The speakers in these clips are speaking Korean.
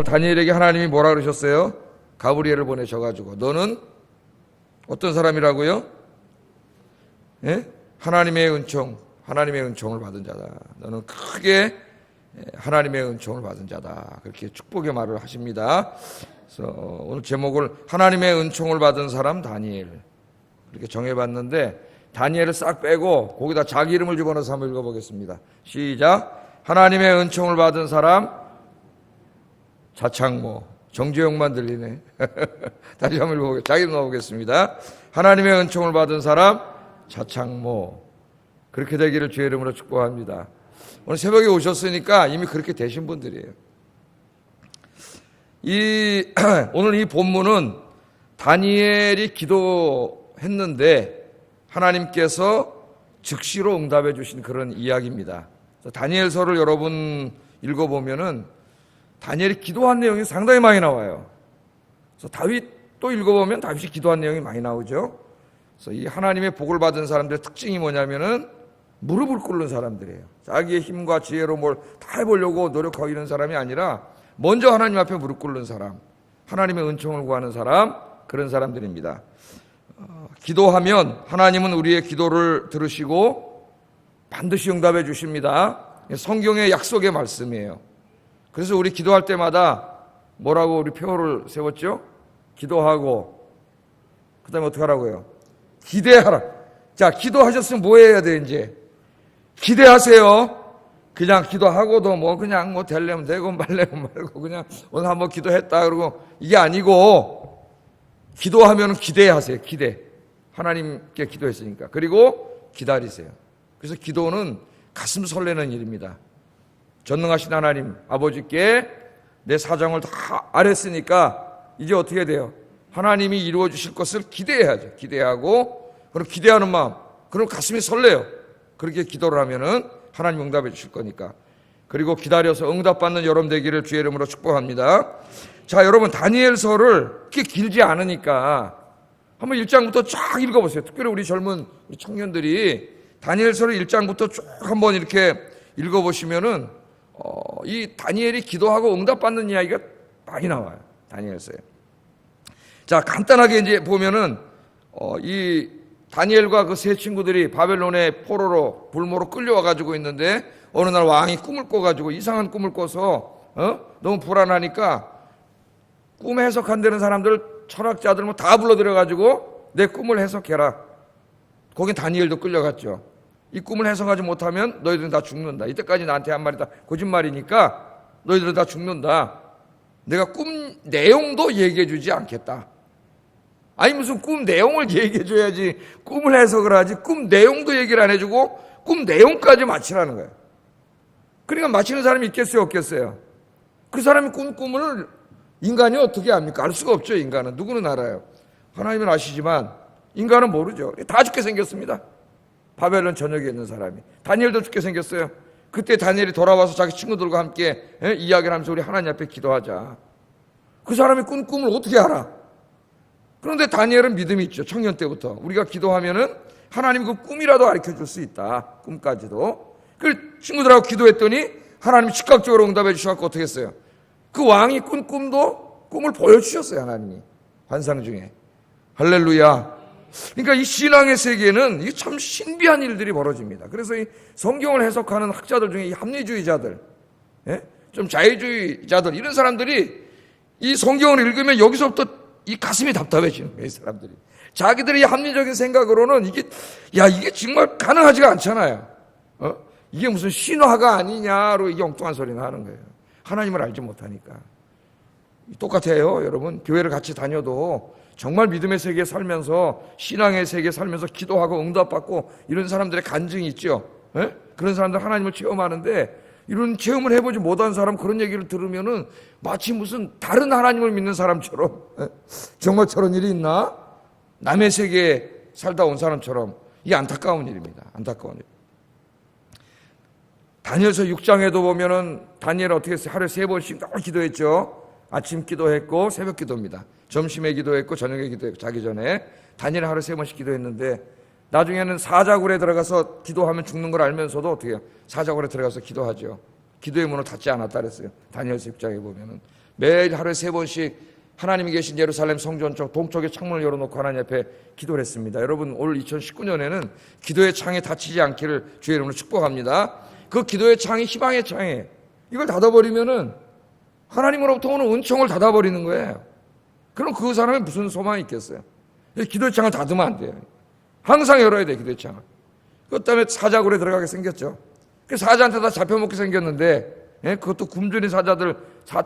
오늘 다니엘에게 하나님이 뭐라 그러셨어요? 가브리엘을 보내셔가지고 너는 어떤 사람이라고요? 예? 하나님의 은총을 받은 자다. 너는 크게 하나님의 은총을 받은 자다. 그렇게 축복의 말을 하십니다. 그래서 오늘 제목을 하나님의 은총을 받은 사람 다니엘 그렇게 정해봤는데, 다니엘을 싹 빼고 거기다 자기 이름을 집어넣어서 한번 읽어보겠습니다. 시작. 하나님의 은총을 받은 사람 자창모. 정재용만 들리네. 다시 한번 읽어보겠습니다. 자기 이름 넣어보겠습니다. 하나님의 은총을 받은 사람 자창모. 그렇게 되기를 주의 이름으로 축복합니다. 오늘 새벽에 오셨으니까 이미 그렇게 되신 분들이에요. 오늘 이 본문은 다니엘이 기도했는데 하나님께서 즉시로 응답해 주신 그런 이야기입니다. 다니엘서를 여러분 읽어보면은 다니엘이 기도한 내용이 상당히 많이 나와요. 그래서 다윗도 읽어보면 다윗이 기도한 내용이 많이 나오죠. 그래서 이 하나님의 복을 받은 사람들의 특징이 뭐냐면은 무릎을 꿇는 사람들이에요. 자기의 힘과 지혜로 뭘 다 해보려고 노력하고 이런 사람이 아니라 먼저 하나님 앞에 무릎 꿇는 사람, 하나님의 은총을 구하는 사람, 그런 사람들입니다. 기도하면 하나님은 우리의 기도를 들으시고 반드시 응답해 주십니다. 성경의 약속의 말씀이에요. 그래서 우리 기도할 때마다 뭐라고 우리 표어를 세웠죠? 기도하고 그 다음에 어떻게 하라고요? 기대하라. 자, 기도하셨으면 뭐 해야 돼? 이제 기대하세요. 그냥 기도하고도 그냥 되려면 되고 말려면 말고 그냥 오늘 한번 기도했다 그러고 이게 아니고, 기도하면 기대하세요. 기대. 하나님께 기도했으니까. 그리고 기다리세요. 그래서 기도는 가슴 설레는 일입니다. 전능하신 하나님 아버지께 내 사정을 다 아랬으니까 이제 어떻게 돼요? 하나님이 이루어 주실 것을 기대해야죠. 기대하고, 그럼 기대하는 마음, 그럼 가슴이 설레요. 그렇게 기도를 하면은 하나님 응답해 주실 거니까. 그리고 기다려서 응답받는 여러분 되기를 주의 이름으로 축복합니다. 자, 여러분 다니엘서를 그렇게 길지 않으니까 한번 1장부터 쫙 읽어보세요. 특별히 우리 젊은 우리 청년들이 다니엘서를 1장부터 쭉 한번 이렇게 읽어보시면은 이 다니엘이 기도하고 응답받는 이야기가 많이 나와요. 다니엘서에. 자, 간단하게 이제 보면은 이 다니엘과 그 세 친구들이 바벨론의 포로로 불모로 끌려와 가지고 있는데, 어느 날 왕이 꿈을 꿔 가지고 이상한 꿈을 꿔서 너무 불안하니까 꿈 해석한다는 사람들, 철학자들 다 불러들여 가지고 내 꿈을 해석해라. 거긴 다니엘도 끌려갔죠. 이 꿈을 해석하지 못하면 너희들은 다 죽는다. 이때까지 나한테 한 말이 다 거짓말이니까 너희들은 다 죽는다. 내가 꿈 내용도 얘기해 주지 않겠다. 아니 무슨 꿈 내용을 얘기해 줘야지 꿈을 해석을 하지, 꿈 내용도 얘기를 안 해주고 꿈 내용까지 맞히라는 거예요. 그러니까 맞히는 사람이 있겠어요 없겠어요? 그 사람이 꾼 꿈을 인간이 어떻게 압니까? 알 수가 없죠. 인간은. 누구는 알아요. 하나님은 아시지만 인간은 모르죠. 다 죽게 생겼습니다. 바벨론 전역에 있는 사람이. 다니엘도 죽게 생겼어요. 그때 다니엘이 돌아와서 자기 친구들과 함께 이야기를 하면서 우리 하나님 앞에 기도하자. 그 사람이 꾼 꿈을 어떻게 알아? 그런데 다니엘은 믿음이 있죠. 청년 때부터. 우리가 기도하면은 하나님 그 꿈이라도 가르쳐 줄 수 있다. 꿈까지도. 그 친구들하고 기도했더니 하나님이 즉각적으로 응답해 주셔서 어떻게 했어요? 그 왕이 꾼 꿈도 꿈을 보여주셨어요. 하나님이. 환상 중에. 할렐루야. 그러니까 이 신앙의 세계는 이게 참 신비한 일들이 벌어집니다. 그래서 이 성경을 해석하는 학자들 중에 이 합리주의자들, 좀 자유주의자들, 이런 사람들이 이 성경을 읽으면 여기서부터 이 가슴이 답답해지는 거예요. 이 사람들이. 자기들의 합리적인 생각으로는 이게 정말 가능하지가 않잖아요. 이게 무슨 신화가 아니냐로 이게 엉뚱한 소리나 하는 거예요. 하나님을 알지 못하니까. 똑같아요. 여러분 교회를 같이 다녀도 정말 믿음의 세계에 살면서, 신앙의 세계에 살면서 기도하고 응답받고 이런 사람들의 간증이 있죠. 그런 사람들 하나님을 체험하는데, 이런 체험을 해보지 못한 사람 그런 얘기를 들으면은 마치 무슨 다른 하나님을 믿는 사람처럼, 정말 저런 일이 있나? 남의 세계에 살다 온 사람처럼. 이게 안타까운 일입니다. 안타까운 일. 다니엘서 6장에도 보면은 다니엘은 어떻게 했어요? 하루에 3번씩 늘 기도했죠. 아침 기도했고 새벽 기도입니다. 점심에 기도했고 저녁에 기도했고 자기 전에. 다니엘은 하루에 3번씩 기도했는데 나중에는 사자굴에 들어가서 기도하면 죽는 걸 알면서도 어떻게 해요? 사자굴에 들어가서 기도하죠. 기도의 문을 닫지 않았다 그랬어요. 다니엘서 6장에 보면은. 매일 하루에 3번씩 하나님이 계신 예루살렘 성전 쪽 동쪽에 창문을 열어놓고 하나님 앞에 기도를 했습니다. 여러분, 올 2019년에는 기도의 창이 닫히지 않기를 주의 이름으로 축복합니다. 그 기도의 창이 희망의 창이에요. 이걸 닫아버리면은 하나님으로부터 오는 은총을 닫아버리는 거예요. 그럼 그 사람이 무슨 소망이 있겠어요? 기도의 창을 닫으면 안 돼요. 항상 열어야 돼요, 기도의 창을. 그것 때문에 사자굴에 들어가게 생겼죠. 그 사자한테 다 잡혀먹게 생겼는데, 그것도 굶주린 사자들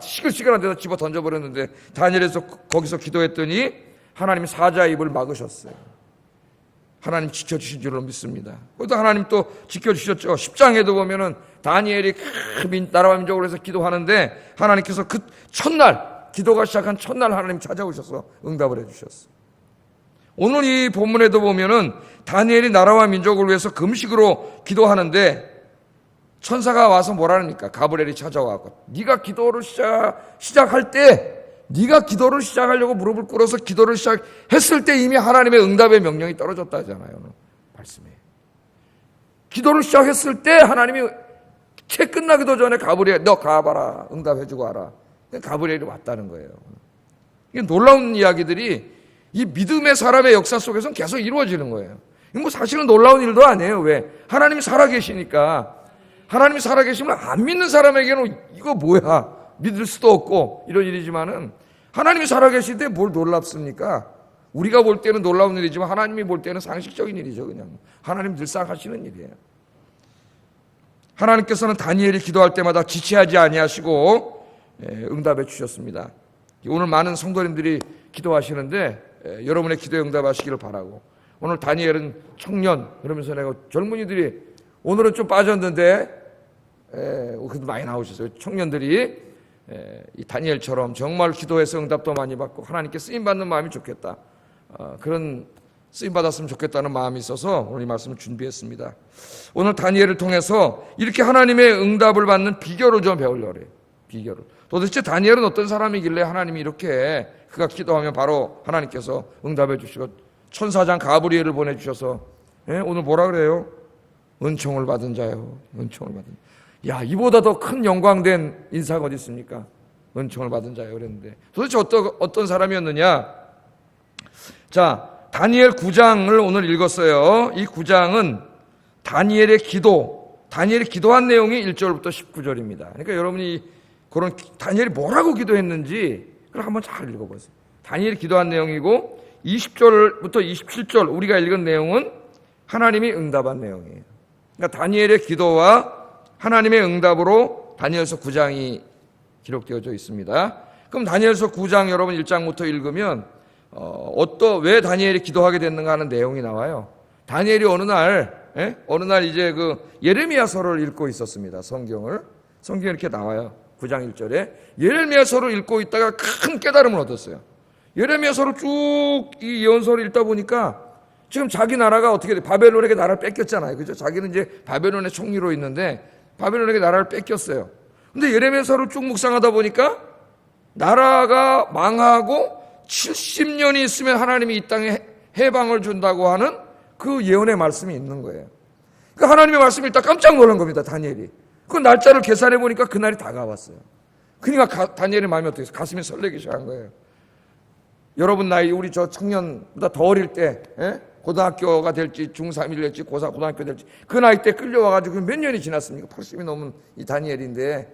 시끌시끌한 데다 집어 던져버렸는데, 다니엘에서 거기서 기도했더니 하나님이 사자의 입을 막으셨어요. 하나님 지켜주신 줄로 믿습니다. 그것도 하나님 또 지켜주셨죠. 10장에도 보면은 다니엘이 나라와 민족을 위해서 기도하는데 하나님께서 그 첫날, 기도가 시작한 첫날 하나님 찾아오셔서 응답을 해주셨어요. 오늘 이 본문에도 보면은 다니엘이 나라와 민족을 위해서 금식으로 기도하는데 천사가 와서 뭐라니까? 가브리엘이 찾아와서 네가 기도를 시작할 때, 네가 기도를 시작하려고 무릎을 꿇어서 기도를 시작했을 때 이미 하나님의 응답의 명령이 떨어졌다잖아요. 오늘 말씀에. 기도를 시작했을 때 하나님이 채 끝나기도 전에 가브리엘, 너 가봐라, 응답해주고 와라. 가브리엘이 왔다는 거예요. 이게 놀라운 이야기들이 이 믿음의 사람의 역사 속에서는 계속 이루어지는 거예요. 이건 뭐 사실은 놀라운 일도 아니에요. 왜? 하나님이 살아계시니까. 하나님이 살아계시면 안 믿는 사람에게는 이거 뭐야? 믿을 수도 없고 이런 일이지만은 하나님이 살아계실 때 뭘 놀랍습니까? 우리가 볼 때는 놀라운 일이지만 하나님이 볼 때는 상식적인 일이죠. 그냥 하나님 늘상 하시는 일이에요. 하나님께서는 다니엘이 기도할 때마다 지체하지 아니하시고 응답해 주셨습니다. 오늘 많은 성도님들이 기도하시는데 여러분의 기도에 응답하시기를 바라고, 오늘 다니엘은 청년 그러면서 내가 젊은이들이 오늘은 좀 빠졌는데 그래도 많이 나오셨어요. 청년들이 이 다니엘처럼 정말 기도해서 응답도 많이 받고 하나님께 쓰임받는 마음이 좋겠다. 그런 쓰임받았으면 좋겠다는 마음이 있어서 오늘 이 말씀을 준비했습니다. 오늘 다니엘을 통해서 이렇게 하나님의 응답을 받는 비결을 좀 배우려고 해요. 비결을. 도대체 다니엘은 어떤 사람이길래 하나님이 이렇게 그가 기도하면 바로 하나님께서 응답해 주시고 천사장 가브리엘을 보내주셔서 오늘 뭐라 그래요? 은총을 받은 자요. 은총을 받은 야, 이보다 더 큰 영광된 인사가 어디 있습니까? 은총을 받은 자요 그랬는데 도대체 어떤 사람이었느냐? 자, 다니엘 9장을 오늘 읽었어요. 이 9장은 다니엘의 다니엘이 기도한 내용이 1절부터 19절입니다. 그러니까 여러분이 그런 다니엘이 뭐라고 기도했는지 그걸 한번 잘 읽어보세요. 다니엘이 기도한 내용이고 20절부터 27절 우리가 읽은 내용은 하나님이 응답한 내용이에요. 그러니까 다니엘의 기도와 하나님의 응답으로 다니엘서 9장이 기록되어져 있습니다. 그럼 다니엘서 9장 여러분 1장부터 읽으면 왜 다니엘이 기도하게 됐는가 하는 내용이 나와요. 다니엘이 어느 날 이제 그 예레미야서를 읽고 있었습니다. 성경에 이렇게 나와요. 9장 1절에 예레미야서를 읽고 있다가 큰 깨달음을 얻었어요. 예레미야서를 쭉 이 예언서를 읽다 보니까 지금 자기 나라가 어떻게 돼? 바벨론에게 나라를 뺏겼잖아요. 그죠? 자기는 이제 바벨론의 총리로 있는데 바벨론에게 나라를 뺏겼어요. 근데 예레미야서를 쭉 묵상하다 보니까 나라가 망하고 70년이 있으면 하나님이 이 땅에 해방을 준다고 하는 그 예언의 말씀이 있는 거예요. 그 하나님의 말씀을 일단 깜짝 놀란 겁니다. 다니엘이. 그 날짜를 계산해 보니까 그날이 다가왔어요. 그러니까 다니엘의 마음이 어떻게 가슴이 설레기 시작한 거예요. 여러분 나이 우리 저 청년보다 더 어릴 때 고등학교가 될지 중3이 될지 고4 고등학교 될지 그 나이 때 끌려와가지고 몇 년이 지났습니까? 80이 넘은 이 다니엘인데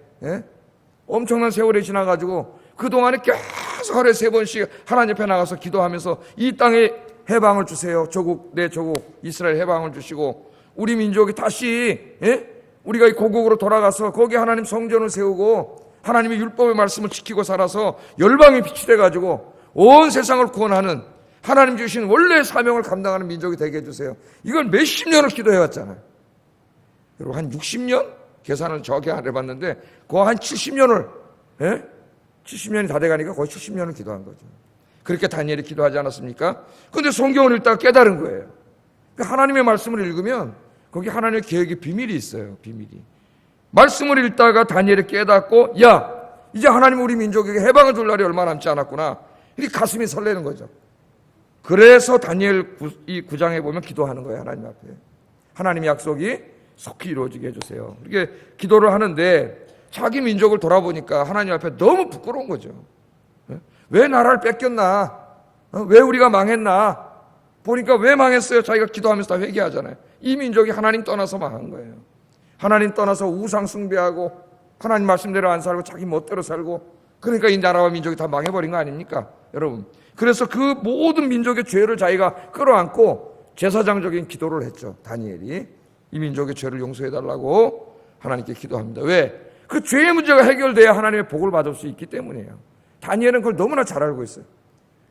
엄청난 세월이 지나가지고 그동안에 계속 하루에 3번씩 하나님 앞에 나가서 기도하면서 이 땅에 해방을 주세요. 내 조국 이스라엘 해방을 주시고 우리 민족이 다시 우리가 이 고국으로 돌아가서 거기 하나님 성전을 세우고 하나님의 율법의 말씀을 지키고 살아서 열방의 빛이 돼가지고 온 세상을 구원하는 하나님 주신 원래의 사명을 감당하는 민족이 되게 해주세요. 이걸 몇십 년을 기도해왔잖아요. 그리고 한 60년? 계산을 정확히 안 해봤는데 그 한 70년을 70년이 다 돼가니까 거의 70년을 기도한 거죠. 그렇게 다니엘이 기도하지 않았습니까? 그런데 성경을 읽다가 깨달은 거예요. 하나님의 말씀을 읽으면 거기 하나님의 계획의 비밀이 있어요. 비밀이. 말씀을 읽다가 다니엘이 깨닫고 이제 하나님 우리 민족에게 해방을 줄 날이 얼마 남지 않았구나. 이렇게 가슴이 설레는 거죠. 그래서 다니엘 이 9장에 보면 기도하는 거예요. 하나님 앞에. 하나님의 약속이 속히 이루어지게 해주세요. 이렇게 기도를 하는데 자기 민족을 돌아보니까 하나님 앞에 너무 부끄러운 거죠. 왜 나라를 뺏겼나? 왜 우리가 망했나? 보니까 왜 망했어요? 자기가 기도하면서 다 회개하잖아요. 이 민족이 하나님 떠나서 망한 거예요. 하나님 떠나서 우상 숭배하고 하나님 말씀대로 안 살고 자기 멋대로 살고, 그러니까 이 나라와 민족이 다 망해버린 거 아닙니까? 여러분, 그래서 그 모든 민족의 죄를 자기가 끌어안고 제사장적인 기도를 했죠. 다니엘이 이 민족의 죄를 용서해달라고 하나님께 기도합니다. 왜? 그 죄의 문제가 해결돼야 하나님의 복을 받을 수 있기 때문이에요. 다니엘은 그걸 너무나 잘 알고 있어요.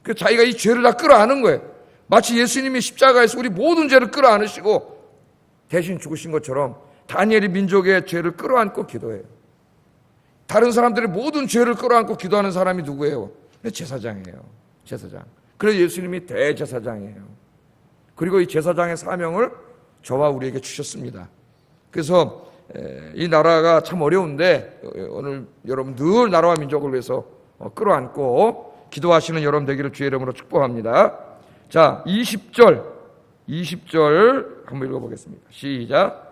그 자기가 이 죄를 다 끌어안은 거예요. 마치 예수님이 십자가에서 우리 모든 죄를 끌어안으시고 대신 죽으신 것처럼 다니엘이 민족의 죄를 끌어안고 기도해요. 다른 사람들의 모든 죄를 끌어안고 기도하는 사람이 누구예요? 제사장이에요. 제사장. 그래서 예수님이 대제사장이에요. 그리고 이 제사장의 사명을 저와 우리에게 주셨습니다. 그래서 이 나라가 참 어려운데 오늘 여러분 늘 나라와 민족을 위해서 끌어안고 기도하시는 여러분 되기를 주의 이름으로 축복합니다. 자, 20절 한번 읽어보겠습니다. 시작.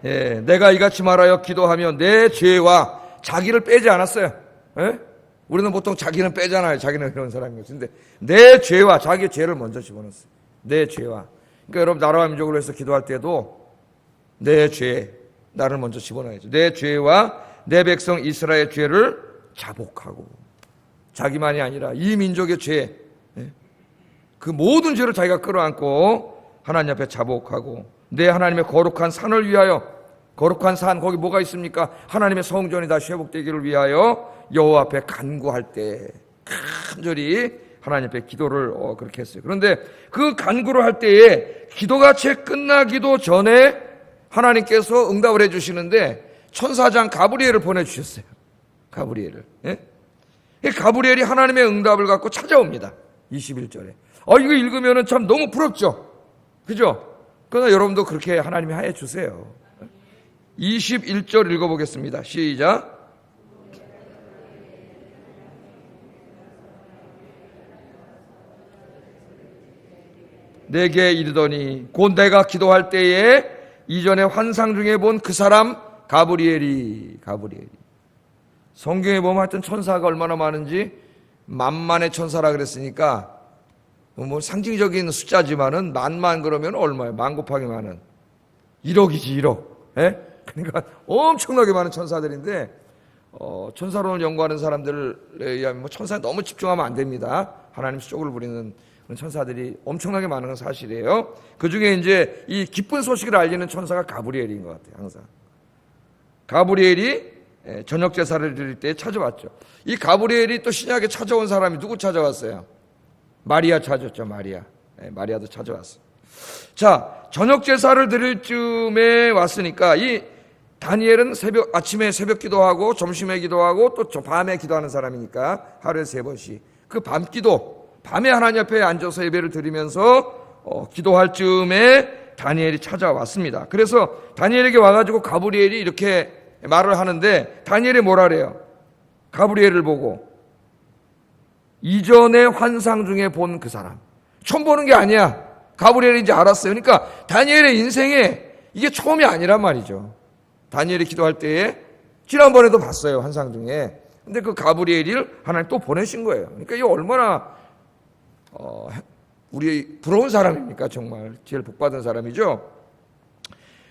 내가 이같이 말하여 기도하며 내 죄와 자기를 빼지 않았어요. 우리는 보통 자기는 빼잖아요. 자기는 그런 사람이 근데 내 죄와 자기의 죄를 먼저 집어넣었어요. 내 죄와. 그러니까 여러분 나라와 민족을 위해서 기도할 때도 내 죄, 나를 먼저 집어넣어야죠. 내 죄와 내 백성 이스라엘의 죄를 자복하고, 자기만이 아니라 이 민족의 죄, 그 모든 죄를 자기가 끌어안고 하나님 앞에 자복하고, 내 하나님의 거룩한 산을 위하여, 거룩한 산, 거기 뭐가 있습니까? 하나님의 성전이 다시 회복되기를 위하여 여호와 앞에 간구할 때 간절히 하나님 앞에 기도를 그렇게 했어요. 그런데 그 간구를 할 때에 기도가 채 끝나기도 전에 하나님께서 응답을 해주시는데 천사장 가브리엘을 보내주셨어요. 가브리엘을. 가브리엘이 하나님의 응답을 갖고 찾아옵니다. 21절에. 이거 읽으면 참 너무 부럽죠? 그죠? 그러나 여러분도 그렇게 하나님이 하여 주세요. 21절 읽어보겠습니다. 시작. 내게 이르더니 곧 내가 기도할 때에 이전에 환상 중에 본 그 사람 가브리엘이. 성경에 보면 하여튼 천사가 얼마나 많은지 만만의 천사라 그랬으니까 뭐 상징적인 숫자지만은 만만 그러면 얼마예요? 만 곱하기 만은 1억이지 1억. 그러니까 엄청나게 많은 천사들인데 천사론을 연구하는 사람들에 의하면 뭐 천사에 너무 집중하면 안 됩니다. 하나님 수족을 부리는 그런 천사들이 엄청나게 많은 건 사실이에요. 그 중에 이제 이 기쁜 소식을 알리는 천사가 가브리엘인 것 같아요. 항상 가브리엘이 저녁 제사를 드릴 때 찾아왔죠. 이 가브리엘이 또 신약에 찾아온 사람이 누구 찾아왔어요? 마리아 찾았죠. 마리아도 찾아왔어요. 자, 저녁 제사를 드릴 쯤에 왔으니까 이 다니엘은 아침에 새벽 기도하고 점심에 기도하고 또 밤에 기도하는 사람이니까 하루에 3번씩 그 밤 기도, 밤에 하나님 앞에 앉아서 예배를 드리면서 기도할 쯤에 다니엘이 찾아왔습니다. 그래서 다니엘에게 와가지고 가브리엘이 이렇게 말을 하는데 다니엘이 뭐라 그래요? 가브리엘을 보고 이전에 환상 중에 본 그 사람. 처음 보는 게 아니야. 가브리엘이 이제 알았어요. 그러니까 다니엘의 인생에 이게 처음이 아니란 말이죠. 다니엘이 기도할 때에 지난번에도 봤어요. 환상 중에. 근데 그 가브리엘을 하나님 또 보내신 거예요. 그러니까 이게 얼마나 우리 부러운 사람입니까? 정말 제일 복받은 사람이죠.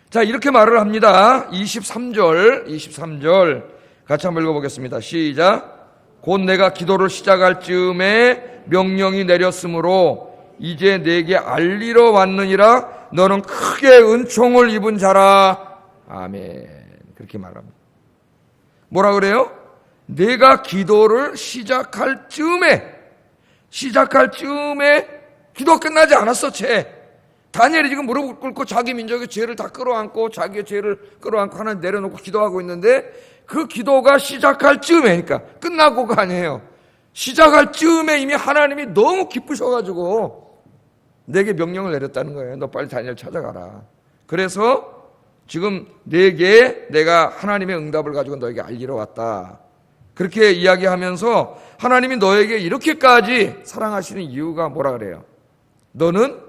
자, 이렇게 말을 합니다. 23절 같이 한번 읽어보겠습니다. 시작. 곧 내가 기도를 시작할 즈음에 명령이 내렸으므로 이제 내게 알리러 왔느니라. 너는 크게 은총을 입은 자라. 아멘. 그렇게 말합니다. 뭐라 그래요? 내가 기도를 시작할 즈음에 기도가 끝나지 않았어. 다니엘이 지금 무릎을 꿇고 자기 민족의 죄를 다 끌어안고 자기의 죄를 끌어안고 하나님 내려놓고 기도하고 있는데 그 기도가 시작할 즈음에, 그러니까 끝나고가 아니에요. 시작할 즈음에 이미 하나님이 너무 기쁘셔가지고 내게 명령을 내렸다는 거예요. 너 빨리 다니엘 찾아가라. 그래서 지금 내가 하나님의 응답을 가지고 너에게 알리러 왔다. 그렇게 이야기하면서 하나님이 너에게 이렇게까지 사랑하시는 이유가 뭐라 그래요? 너는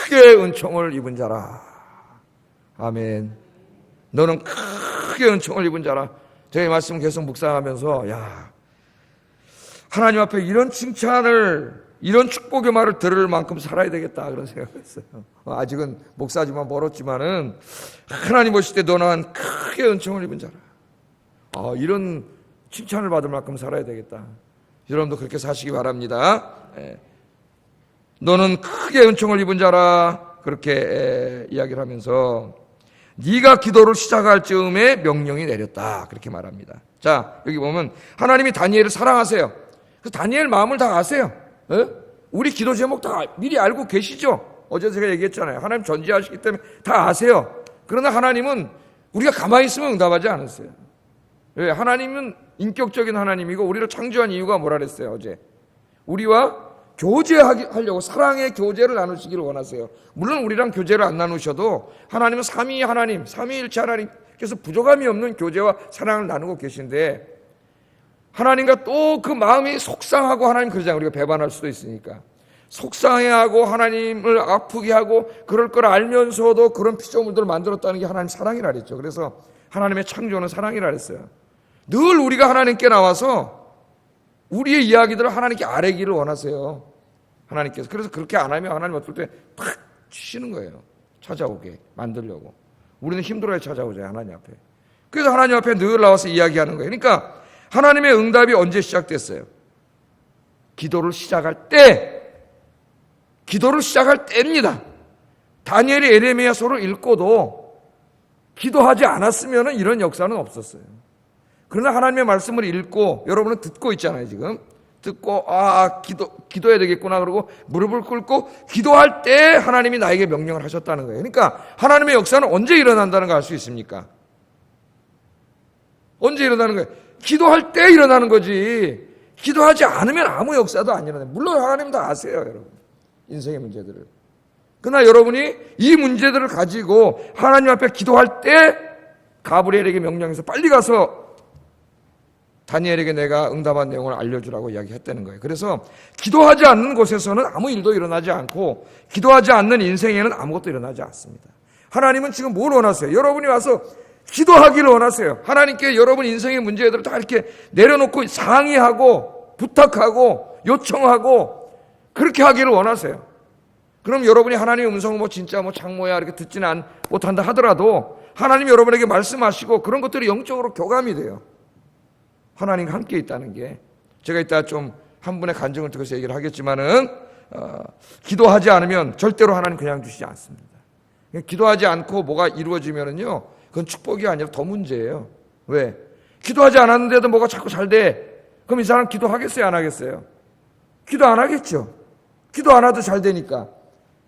크게 은총을 입은 자라. 아멘. 너는 크게 은총을 입은 자라. 제가 이 말씀 계속 묵상하면서 하나님 앞에 이런 칭찬을, 이런 축복의 말을 들을 만큼 살아야 되겠다 그런 생각을 했어요. 아직은 목사지만 멀었지만은 하나님 보실 때 너는 크게 은총을 입은 자라. 이런 칭찬을 받을 만큼 살아야 되겠다. 여러분도 그렇게 사시기 바랍니다. 너는 크게 은총을 입은 자라. 그렇게 이야기를 하면서 네가 기도를 시작할 즈음에 명령이 내렸다. 그렇게 말합니다. 자, 여기 보면 하나님이 다니엘을 사랑하세요. 그 다니엘 마음을 다 아세요. 우리 기도 제목 다 미리 알고 계시죠? 어제 제가 얘기했잖아요. 하나님 전지하시기 때문에 다 아세요. 그러나 하나님은 우리가 가만히 있으면 응답하지 않았어요. 왜? 하나님은 인격적인 하나님이고 우리를 창조한 이유가 뭐라 그랬어요? 어제 우리와 교제하려고 사랑의 교제를 나누시기를 원하세요. 물론 우리랑 교제를 안 나누셔도 하나님은 삼위 하나님, 삼위일체 하나님께서 부족함이 없는 교제와 사랑을 나누고 계신데, 하나님과 또 그 마음이 속상하고, 하나님 그러잖아요. 우리가 배반할 수도 있으니까 속상해하고 하나님을 아프게 하고 그럴 걸 알면서도 그런 피조물들을 만들었다는 게 하나님 사랑이라 그랬죠. 그래서 하나님의 창조는 사랑이라 그랬어요. 늘 우리가 하나님께 나와서 우리의 이야기들을 하나님께 아뢰기를 원하세요. 하나님께서. 그래서 그렇게 안 하면 하나님 어떨 때 팍 치시는 거예요. 찾아오게 만들려고. 우리는 힘들어야 찾아오잖아요, 하나님 앞에. 그래서 하나님 앞에 늘 나와서 이야기하는 거예요. 그러니까 하나님의 응답이 언제 시작됐어요? 기도를 시작할 때, 기도를 시작할 때입니다. 다니엘이 에레미야서를 읽고도 기도하지 않았으면 이런 역사는 없었어요. 그러나 하나님의 말씀을 읽고, 여러분은 듣고 있잖아요, 지금. 듣고, 기도해야 되겠구나. 그러고 무릎을 꿇고 기도할 때 하나님이 나에게 명령을 하셨다는 거예요. 그러니까 하나님의 역사는 언제 일어난다는 거 알 수 있습니까? 언제 일어나는 거예요? 기도할 때 일어나는 거지. 기도하지 않으면 아무 역사도 안 일어나요. 물론 하나님 다 아세요, 여러분. 인생의 문제들을. 그러나 여러분이 이 문제들을 가지고 하나님 앞에 기도할 때 가브리엘에게 명령해서 빨리 가서 다니엘에게 내가 응답한 내용을 알려주라고 이야기했다는 거예요. 그래서 기도하지 않는 곳에서는 아무 일도 일어나지 않고, 기도하지 않는 인생에는 아무것도 일어나지 않습니다. 하나님은 지금 뭘 원하세요? 여러분이 와서 기도하기를 원하세요. 하나님께 여러분 인생의 문제들을 다 이렇게 내려놓고 상의하고 부탁하고 요청하고 그렇게 하기를 원하세요. 그럼 여러분이 하나님의 음성을 진짜 장모야 이렇게 듣지는 못한다 하더라도 하나님이 여러분에게 말씀하시고 그런 것들이 영적으로 교감이 돼요. 하나님과 함께 있다는 게. 제가 이따 좀 한 분의 간증을 통해서 얘기를 하겠지만은 기도하지 않으면 절대로 하나님 그냥 주시지 않습니다. 기도하지 않고 뭐가 이루어지면은요, 그건 축복이 아니라 더 문제예요. 왜? 기도하지 않았는데도 뭐가 자꾸 잘 돼. 그럼 이 사람 기도하겠어요, 안 하겠어요? 기도 안 하겠죠. 기도 안 해도 잘 되니까.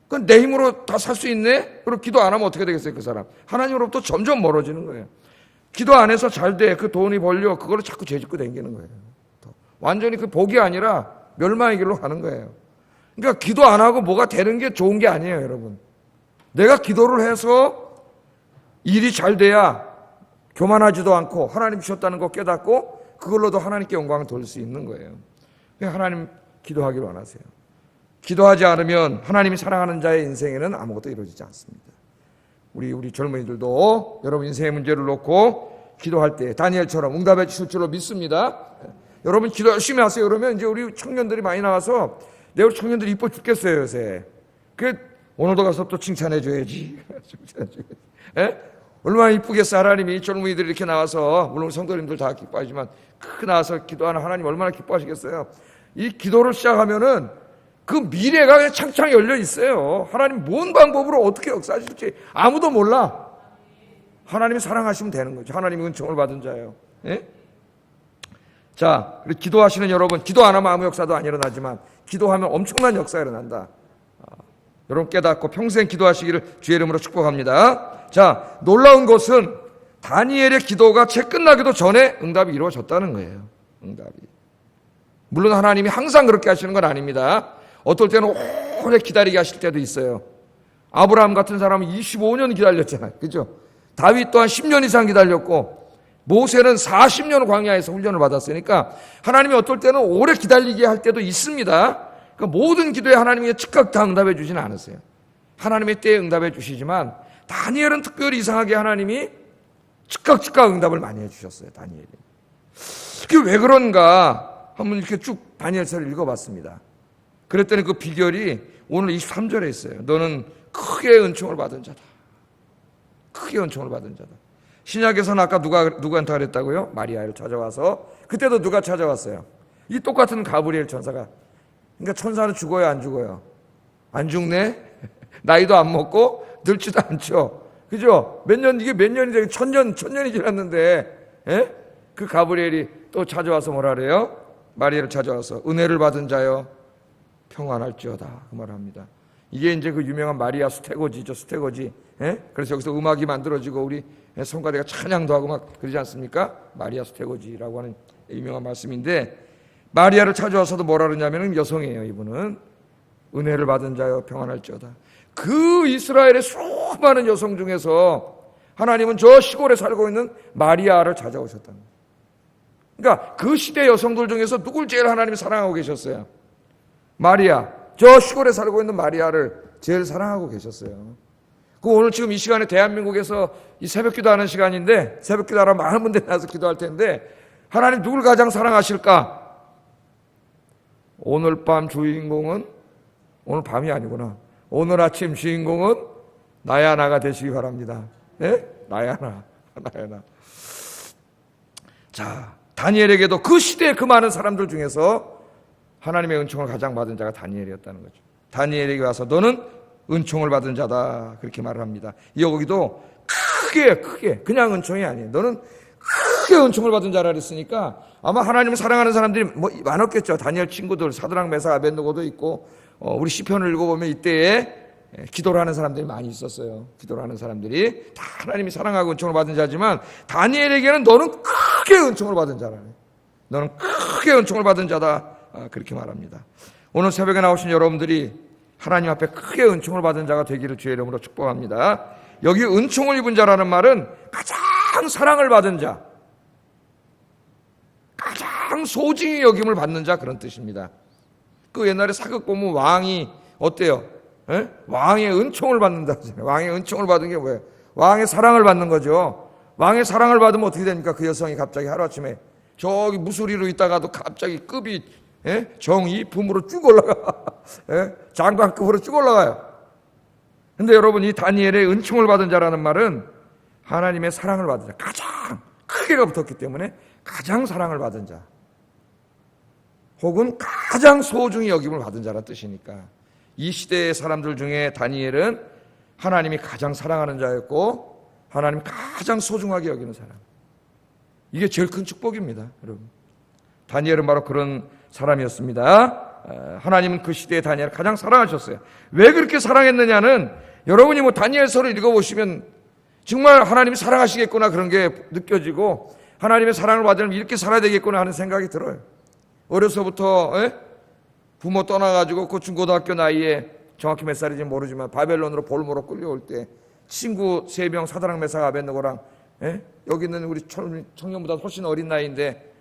그건 내 힘으로 다 살 수 있네? 그리고 기도 안 하면 어떻게 되겠어요, 그 사람? 하나님으로부터 점점 멀어지는 거예요. 기도 안 해서 잘 돼. 그 돈이 벌려. 그거를 자꾸 죄짓고 다니는 거예요. 완전히 그 복이 아니라 멸망의 길로 가는 거예요. 그러니까 기도 안 하고 뭐가 되는 게 좋은 게 아니에요, 여러분. 내가 기도를 해서 일이 잘 돼야 교만하지도 않고 하나님 주셨다는 거 깨닫고 그걸로도 하나님께 영광을 돌릴 수 있는 거예요. 하나님 기도하기를 원하세요. 기도하지 않으면 하나님이 사랑하는 자의 인생에는 아무것도 이루어지지 않습니다. 우리 젊은이들도 여러분 인생의 문제를 놓고 기도할 때 다니엘처럼 응답해 주실 줄로 믿습니다. 여러분 기도 열심히 하세요. 그러면 이제 우리 청년들이 많이 나와서 내 우리 청년들이 이뻐 죽겠어요, 요새. 오늘도 가서 또 칭찬해 줘야지. 얼마나 이쁘겠어. 하나님이 젊은이들이 이렇게 나와서, 물론 성도님들 다 기뻐하지만 나와서 기도하는 하나님 얼마나 기뻐하시겠어요. 이 기도를 시작하면은 그 미래가 그냥 창창 열려 있어요. 하나님 뭔 방법으로 어떻게 역사하실지 아무도 몰라. 하나님이 사랑하시면 되는 거죠. 하나님이 은총을 받은 자예요. 자, 기도하시는 여러분, 기도 안 하면 아무 역사도 안 일어나지만 기도하면 엄청난 역사가 일어난다. 여러분 깨닫고 평생 기도하시기를 주의 이름으로 축복합니다. 자, 놀라운 것은 다니엘의 기도가 채 끝나기도 전에 응답이 이루어졌다는 거예요. 응답이. 물론 하나님이 항상 그렇게 하시는 건 아닙니다. 어떨 때는 오래 기다리게 하실 때도 있어요. 아브라함 같은 사람은 25년 기다렸잖아요. 그죠? 다윗 또한 10년 이상 기다렸고, 모세는 40년 광야에서 훈련을 받았으니까 하나님이 어떨 때는 오래 기다리게 할 때도 있습니다. 그러니까 모든 기도에 하나님이 즉각 다 응답해 주지는 않으세요. 하나님의 때에 응답해 주시지만 다니엘은 특별히 이상하게 하나님이 즉각 응답을 많이 해주셨어요. 다니엘이. 그게 왜 그런가 한번 이렇게 쭉 다니엘서를 읽어봤습니다. 그랬더니 그 비결이 오늘 23절에 있어요. 너는 크게 은총을 받은 자다. 크게 은총을 받은 자다. 신약에서는 아까 누구한테 그랬다고요? 마리아를 찾아와서. 그때도 누가 찾아왔어요? 이 똑같은 가브리엘 천사가. 그러니까 천사는 죽어요, 안 죽어요? 안 죽네? 나이도 안 먹고 늙지도 않죠. 그죠? 이게 몇 년이 되게 천년이 지났는데, 예? 그 가브리엘이 또 찾아와서 뭐라 그래요? 마리아를 찾아와서 은혜를 받은 자여 평안할지어다. 그 말을 합니다. 이게 이제 그 유명한 마리아 수태고지죠, 수태고지. 예? 그래서 여기서 음악이 만들어지고 우리 성가대가 찬양도 하고 막 그러지 않습니까? 마리아 수태고지라고 하는 유명한 말씀인데, 마리아를 찾아와서도 뭐라 그러냐면 여성이에요, 이분은. 은혜를 받은 자여 평안할지어다. 그 이스라엘의 수많은 여성 중에서 하나님은 저 시골에 살고 있는 마리아를 찾아오셨다는 거예요. 그러니까 그 시대 여성들 중에서 누굴 제일 하나님이 사랑하고 계셨어요? 마리아. 저 시골에 살고 있는 마리아를 제일 사랑하고 계셨어요. 그 오늘 지금 이 시간에 대한민국에서 이 새벽 기도하는 시간인데, 새벽 기도하러 많은 분들이 나와서 기도할 텐데, 하나님 누굴 가장 사랑하실까? 오늘 밤 주인공은, 오늘 밤이 아니구나, 오늘 아침 주인공은 나야나가 되시기 바랍니다. 네? 나야나. 자, 다니엘에게도 그 시대의 그 많은 사람들 중에서 하나님의 은총을 가장 받은 자가 다니엘이었다는 거죠. 다니엘에게 와서 너는 은총을 받은 자다, 그렇게 말을 합니다. 여기도 크게 그냥 은총이 아니에요. 너는 크게 은총을 받은 자라 그랬으니까 아마 하나님을 사랑하는 사람들이 뭐 많았겠죠. 다니엘 친구들, 사드락 메삭 아벳느고도 있고, 우리 시편을 읽어보면 이때에 기도를 하는 사람들이 많이 있었어요. 기도를 하는 사람들이 다 하나님이 사랑하고 은총을 받은 자지만, 다니엘에게는 너는 크게 은총을 받은 자라네. 너는 크게 은총을 받은 자다, 그렇게 말합니다. 오늘 새벽에 나오신 여러분들이 하나님 앞에 크게 은총을 받은 자가 되기를 주의 이름으로 축복합니다. 여기 은총을 입은 자라는 말은 가장 사랑을 받은 자, 가장 소중히 여김을 받는 자, 그런 뜻입니다. 그 옛날에 사극 보면 왕이 어때요? 에? 왕의 은총을 받는다. 왕의 은총을 받은 게 뭐예요? 왕의 사랑을 받는 거죠. 왕의 사랑을 받으면 어떻게 됩니까? 그 여성이 갑자기 하루아침에 저기 무소리로 있다가도 갑자기 급이 정이품으로 쭉 올라가. 장관급으로 쭉 올라가요. 근데 여러분, 이 다니엘의 은총을 받은 자라는 말은 하나님의 사랑을 받은 자, 가장 크게가 붙었기 때문에 가장 사랑을 받은 자, 혹은 가장 소중히 여김을 받은 자란 뜻이니까, 이 시대의 사람들 중에 다니엘은 하나님이 가장 사랑하는 자였고 하나님이 가장 소중하게 여기는 사람, 이게 제일 큰 축복입니다. 여러분, 다니엘은 바로 그런 사람이었습니다. 하나님은 그 시대의 다니엘을 가장 사랑하셨어요. 왜 그렇게 사랑했느냐는, 여러분이 뭐 다니엘서를 읽어보시면 정말 하나님이 사랑하시겠구나, 그런 게 느껴지고, 하나님의 사랑을 받으려면 이렇게 살아야 되겠구나 하는 생각이 들어요. 어려서부터 부모 떠나가지고 그 중고등학교 나이에, 정확히 몇 살인지 모르지만 바벨론으로 볼모로 끌려올 때 친구 3명, 사드락 메삭 아벳느고랑, 여기 있는 우리 청년보다 훨씬 어린 나이인데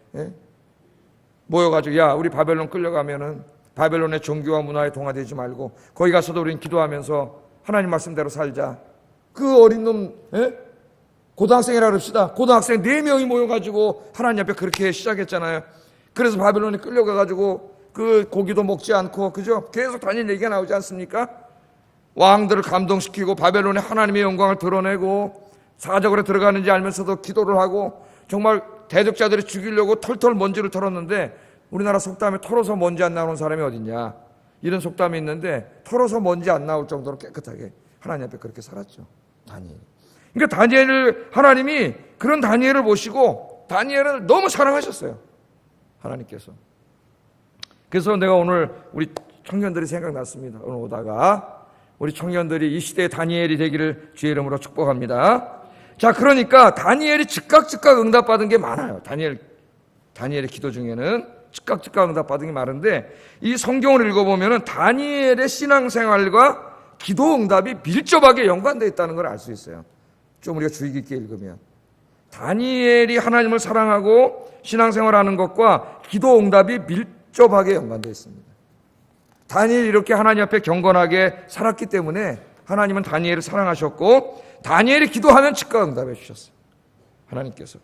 모여가지고, 야, 우리 바벨론 끌려가면은 바벨론의 종교와 문화에 동화되지 말고 거기 가서도 우리는 기도하면서 하나님 말씀대로 살자. 그 어린 놈, 고등학생이라 그럽시다. 고등학생 4명이 모여가지고 하나님 앞에 그렇게 시작했잖아요. 그래서 바벨론에 끌려가가지고 그 고기도 먹지 않고, 그죠? 계속 다니엘 얘기가 나오지 않습니까? 왕들을 감동시키고 바벨론의 하나님의 영광을 드러내고 사적으로 들어가는지 알면서도 기도를 하고, 정말 대적자들이 죽이려고 털털 먼지를 털었는데, 우리나라 속담에 털어서 먼지 안 나오는 사람이 어딨냐, 이런 속담이 있는데, 털어서 먼지 안 나올 정도로 깨끗하게 하나님 앞에 그렇게 살았죠, 다니엘. 그러니까 다니엘을, 하나님이 그런 다니엘을 보시고 다니엘을 너무 사랑하셨어요, 하나님께서. 그래서 내가 오늘 우리 청년들이 생각났습니다. 오늘 오다가 우리 청년들이 이 시대의 다니엘이 되기를 주의 이름으로 축복합니다. 자, 그러니까 다니엘이 즉각 응답받은 게 많아요. 다니엘의 기도 중에는 즉각 응답받은 게 많은데, 이 성경을 읽어보면 다니엘의 신앙생활과 기도 응답이 밀접하게 연관되어 있다는 걸 알 수 있어요. 좀 우리가 주의 깊게 읽으면 다니엘이 하나님을 사랑하고 신앙생활하는 것과 기도 응답이 밀접하게 연관되어 있습니다. 다니엘이 이렇게 하나님 앞에 경건하게 살았기 때문에 하나님은 다니엘을 사랑하셨고 다니엘이 기도하면 즉각 응답해 주셨어요. 하나님께서.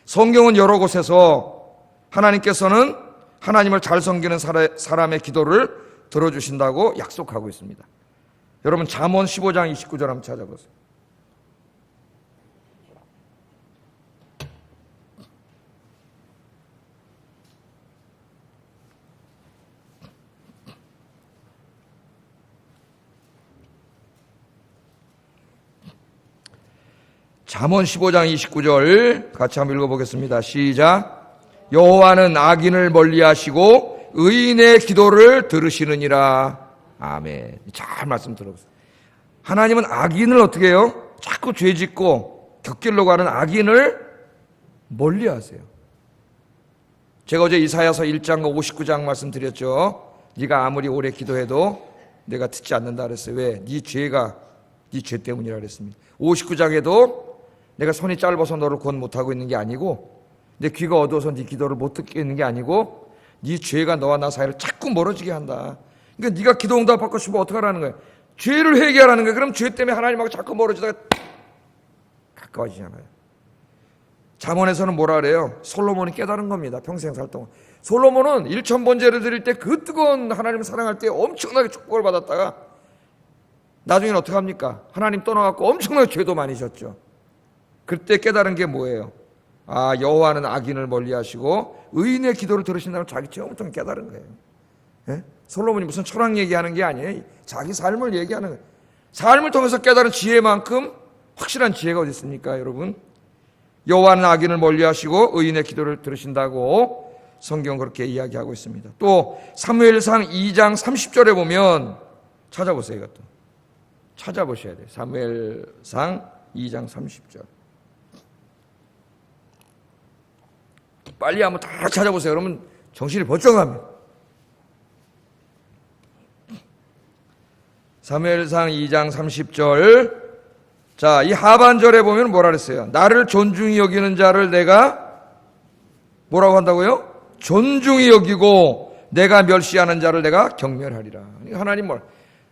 성경은 여러 곳에서 하나님께서는 하나님을 잘 섬기는 사람의 기도를 들어주신다고 약속하고 있습니다. 여러분 잠언 15장 29절 한번 찾아보세요. 잠언 15장 29절 같이 한번 읽어보겠습니다. 시작. 여호와는 악인을 멀리하시고 의인의 기도를 들으시느니라. 아멘. 잘 말씀 들어보세요. 하나님은 악인을 어떻게 해요? 자꾸 죄짓고 곁길로 가는 악인을 멀리하세요. 제가 어제 이사야서 1장과 59장 말씀드렸죠. 네가 아무리 오래 기도해도 내가 듣지 않는다 그랬어요. 왜? 네 죄가 네 죄 때문이라 그랬습니다. 59장에도 내가 손이 짧아서 너를 구원 못하고 있는 게 아니고 내 귀가 어두워서 네 기도를 못 듣게 있는 게 아니고 네 죄가 너와 나 사이를 자꾸 멀어지게 한다. 그러니까 네가 기도 응답 받고 싶으면 어떻게 하라는 거예요? 죄를 회개하라는 거예요. 그럼 죄 때문에 하나님하고 자꾸 멀어지다가 가까워지잖아요. 잠언에서는 뭐라 그래요? 솔로몬이 깨달은 겁니다. 평생 살 동안. 솔로몬은 1000번제를 드릴 때 그 뜨거운 하나님을 사랑할 때 엄청나게 축복을 받았다가 나중에는 어떻게 합니까? 하나님 떠나갖고 엄청나게 죄도 많이 졌죠. 그때 깨달은 게 뭐예요? 아, 여호와는 악인을 멀리하시고 의인의 기도를 들으신다는 자기 처음부터 깨달은 거예요. 예? 솔로몬이 무슨 철학 얘기하는 게 아니에요. 자기 삶을 얘기하는 거예요. 삶을 통해서 깨달은 지혜만큼 확실한 지혜가 어디 있습니까, 여러분? 여호와는 악인을 멀리하시고 의인의 기도를 들으신다고 성경 그렇게 이야기하고 있습니다. 또 사무엘상 2장 30절에 보면 찾아보세요. 이것도 찾아보셔야 돼요. 사무엘상 2장 30절. 빨리 한번 다 찾아보세요. 그러면 정신이 번쩍 납니다. 사무엘상 2장 30절. 자, 이 하반절에 보면 뭐라 그랬어요? 나를 존중히 여기는 자를 내가 뭐라고 한다고요? 존중히 여기고 내가 멸시하는 자를 내가 경멸하리라. 하나님 뭘?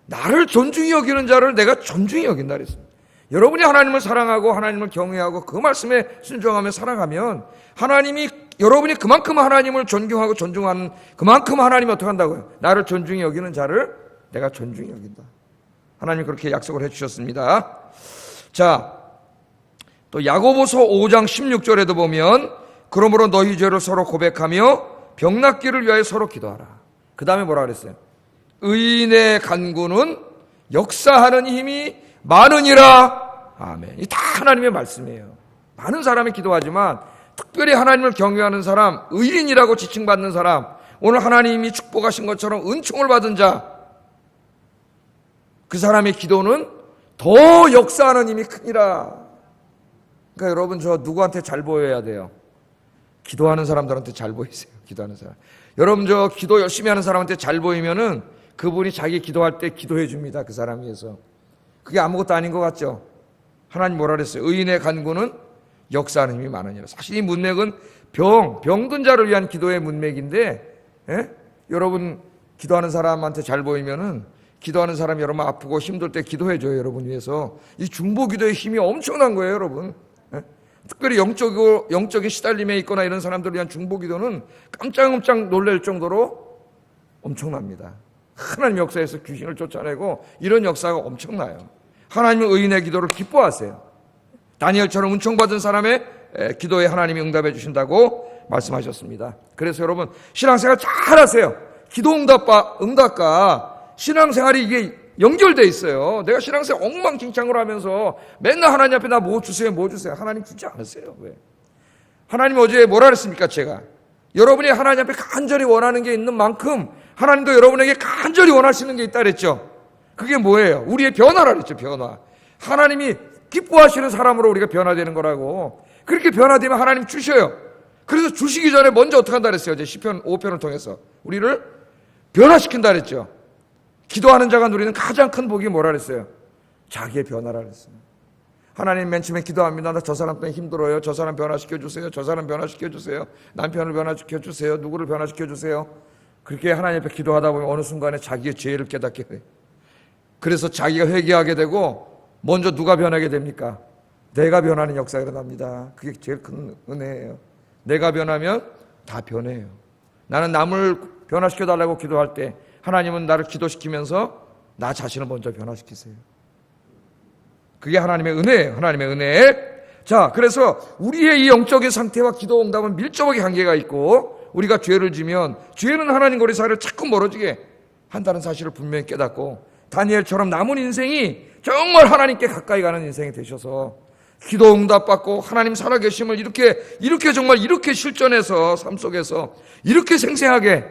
나를 존중히 여기는 자를 내가 존중히 여긴다 그랬습니다. 여러분이 하나님을 사랑하고 하나님을 경외하고 그 말씀에 순종하며 살아가면 하나님이 여러분이 그만큼 하나님을 존경하고 존중하는 그만큼 하나님이 어떻게 한다고요? 나를 존중히 여기는 자를 내가 존중히 여긴다. 하나님이 그렇게 약속을 해주셨습니다. 자, 또 야고보서 5장 16절에도 보면 그러므로 너희 죄를 서로 고백하며 병낫기를 위하여 서로 기도하라. 그 다음에 뭐라 그랬어요? 의인의 간구는 역사하는 힘이 많으니라. 아멘. 이 다 하나님의 말씀이에요. 많은 사람이 기도하지만 특별히 하나님을 경외하는 사람, 의인이라고 지칭받는 사람, 오늘 하나님이 축복하신 것처럼 은총을 받은 자, 그 사람의 기도는 더 역사하는 힘이 크니라. 그러니까 여러분 저 누구한테 잘 보여야 돼요? 기도하는 사람들한테 잘 보이세요. 기도하는 사람. 여러분 저 기도 열심히 하는 사람한테 잘 보이면은 그분이 자기 기도할 때 기도해 줍니다. 그 사람 위해서. 그게 아무것도 아닌 것 같죠? 하나님 뭐라 그랬어요? 의인의 간구는 역사하는 힘이 많으니라. 사실 이 문맥은 병든 자를 위한 기도의 문맥인데, 예? 여러분 기도하는 사람한테 잘 보이면은 기도하는 사람이 여러분 아프고 힘들 때 기도해줘요. 여러분 위해서. 이 중보 기도의 힘이 엄청난 거예요. 여러분. 예? 특별히 영적인 시달림에 있거나 이런 사람들을 위한 중보 기도는 깜짝깜짝 놀랄 정도로 엄청납니다. 하나님 역사에서 귀신을 쫓아내고 이런 역사가 엄청나요. 하나님은 의인의 기도를 기뻐하세요. 다니엘처럼 은총받은 사람의 기도에 하나님이 응답해 주신다고 말씀하셨습니다. 그래서 여러분 신앙생활 잘하세요. 기도 응답과 신앙생활이 이게 연결돼 있어요. 내가 신앙생활 엉망진창으로 하면서 맨날 하나님 앞에 나 뭐 주세요 뭐 주세요. 하나님 주지 않으세요. 왜? 하나님 어제 뭐라 그랬습니까? 제가 여러분이 하나님 앞에 간절히 원하는 게 있는 만큼 하나님도 여러분에게 간절히 원하시는 게 있다 그랬죠. 그게 뭐예요? 우리의 변화라 그랬죠. 변화. 하나님이 기뻐하시는 사람으로 우리가 변화되는 거라고. 그렇게 변화되면 하나님 주셔요. 그래서 주시기 전에 먼저 어떻게 한다 그랬어요? 이제 시편 5편을 통해서 우리를 변화시킨다 그랬죠. 기도하는 자가 누리는 가장 큰 복이 뭐라 그랬어요? 자기의 변화라 그랬어요. 하나님 맨 처음에 기도합니다. 나 저 사람 때문에 힘들어요. 저 사람 변화시켜주세요. 저 사람 변화시켜주세요. 남편을 변화시켜주세요. 누구를 변화시켜주세요. 그렇게 하나님 앞에 기도하다 보면 어느 순간에 자기의 죄를 깨닫게 돼요. 그래서 자기가 회개하게 되고 먼저 누가 변하게 됩니까? 내가 변하는 역사가 일어납니다. 그게 제일 큰 은혜예요. 내가 변하면 다 변해요. 나는 남을 변화시켜달라고 기도할 때 하나님은 나를 기도시키면서 나 자신을 먼저 변화시키세요. 그게 하나님의 은혜예요. 하나님의 은혜. 자, 그래서 우리의 이 영적인 상태와 기도 응답은 밀접하게 관계가 있고, 우리가 죄를 지면 죄는 하나님과 우리 사이를 자꾸 멀어지게 한다는 사실을 분명히 깨닫고, 다니엘처럼 남은 인생이 정말 하나님께 가까이 가는 인생이 되셔서 기도 응답받고 하나님 살아계심을 이렇게 정말 이렇게 실전해서 삶 속에서 이렇게 생생하게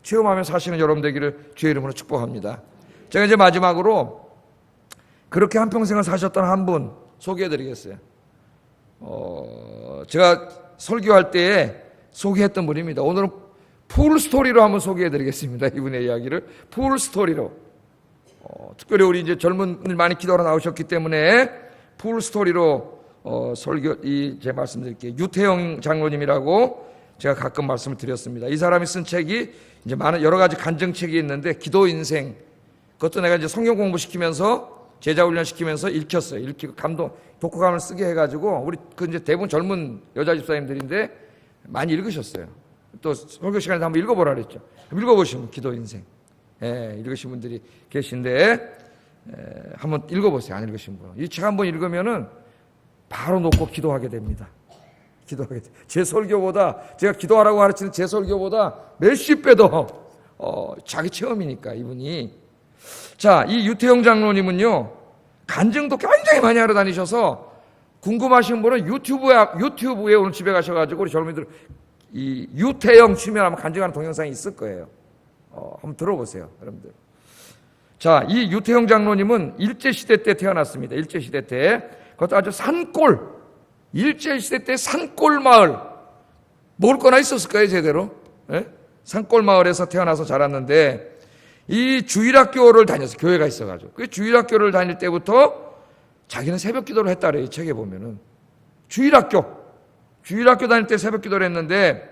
체험하며 사시는 여러분 되기를 주의 이름으로 축복합니다. 제가 이제 마지막으로 그렇게 한평생을 사셨던 한 분 소개해드리겠어요. 제가 설교할 때에 소개했던 분입니다. 오늘은 풀스토리로 한번 소개해드리겠습니다. 이분의 이야기를 풀스토리로. 특별히 우리 이제 젊은 분들 많이 기도하러 나오셨기 때문에 풀스토리로 제 말씀드릴게요. 유태영 장로님이라고 제가 가끔 말씀을 드렸습니다. 이 사람이 쓴 책이 이제 많은 여러 가지 간증책이 있는데, 기도 인생, 그것도 내가 이제 성경 공부시키면서 제자 훈련시키면서 읽혔어요. 읽히고 독후감을 쓰게 해가지고, 우리 이제 대부분 젊은 여자 집사님들인데 많이 읽으셨어요. 또 설교 시간에 한번 읽어보라 그랬죠. 읽어보시면 기도 인생. 읽으신 분들이 계신데, 한번 읽어보세요. 안 읽으신 분. 이 책 한번 읽으면은 바로 놓고 기도하게 됩니다. 제 설교보다, 제가 기도하라고 가르치는 제 설교보다 몇십 배 더, 자기 체험이니까, 이분이. 자, 이 유태영 장로님은요, 간증도 굉장히 많이 하러 다니셔서, 궁금하신 분은 유튜브에 오늘 집에 가셔가지고, 우리 젊은이들, 이 유태영 치면 아마 간증하는 동영상이 있을 거예요. 한번 들어보세요, 여러분들. 자, 이 유태영 장로님은 일제시대 때 태어났습니다. 일제시대 때. 그것도 아주 일제시대 때 산골 마을. 먹을 거나 있었을까요, 제대로? 산골 마을에서 태어나서 자랐는데, 이 주일학교를 다녔어요. 교회가 있어가지고. 그 주일학교를 다닐 때부터 자기는 새벽 기도를 했다 그래요. 이 책에 보면은. 주일학교 다닐 때 새벽 기도를 했는데,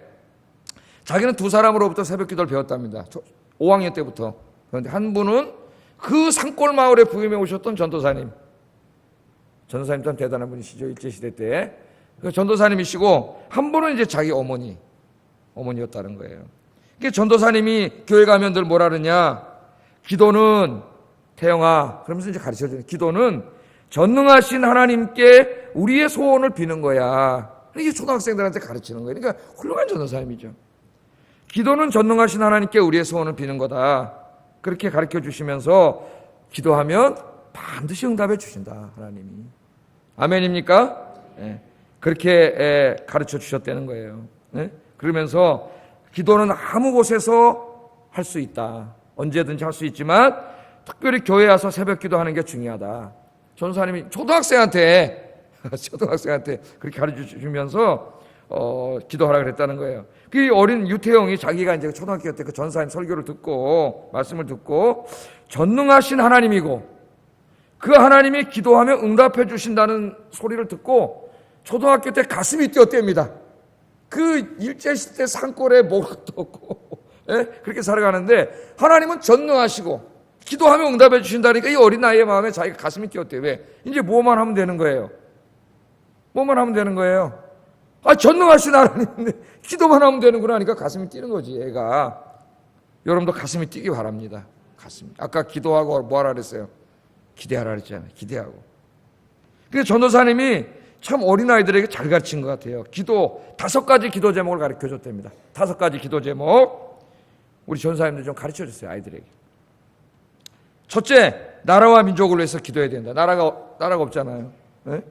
자기는 두 사람으로부터 새벽 기도를 배웠답니다. 5학년 때부터. 그런데 한 분은 그 산골 마을에 부임해 오셨던 전도사님 참 대단한 분이시죠. 일제시대 때. 그 전도사님이시고, 한 분은 이제 자기 어머니였다는 거예요. 그 전도사님이 교회 가면 늘 뭐라 그러냐. 기도는, 태영아, 그러면서 이제 가르쳐 주는, 기도는 전능하신 하나님께 우리의 소원을 비는 거야. 이게 초등학생들한테 가르치는 거예요. 그러니까 훌륭한 전도사님이죠. 기도는 전능하신 하나님께 우리의 소원을 비는 거다. 그렇게 가르쳐 주시면서 기도하면 반드시 응답해 주신다, 하나님이. 아멘입니까? 네. 그렇게 가르쳐 주셨다는 거예요. 네? 그러면서 기도는 아무 곳에서 할 수 있다. 언제든지 할 수 있지만 특별히 교회에 와서 새벽 기도하는 게 중요하다. 전도사님이 초등학생한테 그렇게 가르쳐 주시면서 기도하라 그랬다는 거예요. 그 어린 유태영이 자기가 이제 초등학교 때 그 전사님 설교를 듣고, 말씀을 듣고, 전능하신 하나님이고 그 하나님이 기도하며 응답해 주신다는 소리를 듣고 초등학교 때 가슴이 뛰었답니다. 그 일제시대 산골에 먹을 것도 없고, 그렇게 살아가는데 하나님은 전능하시고 기도하며 응답해 주신다니까 이 어린 나이의 마음에 자기가 가슴이 뛰었대요. 왜? 이제 뭐만 하면 되는 거예요. 전능하신 하나님인데 기도만 하면 되는구나 하니까 가슴이 뛰는 거지, 얘가. 여러분도 가슴이 뛰기 바랍니다. 아까 기도하고 뭐하라 그랬어요? 기대하라 그랬잖아요. 기대하고. 그래서 전도사님이 참 어린아이들에게 잘 가르친 것 같아요. 5가지 기도 제목을 가르쳐 줬답니다. 5가지 기도 제목. 우리 전사님들 좀 가르쳐 줬어요, 아이들에게. 첫째, 나라와 민족을 위해서 기도해야 된다. 나라가 없잖아요. 네?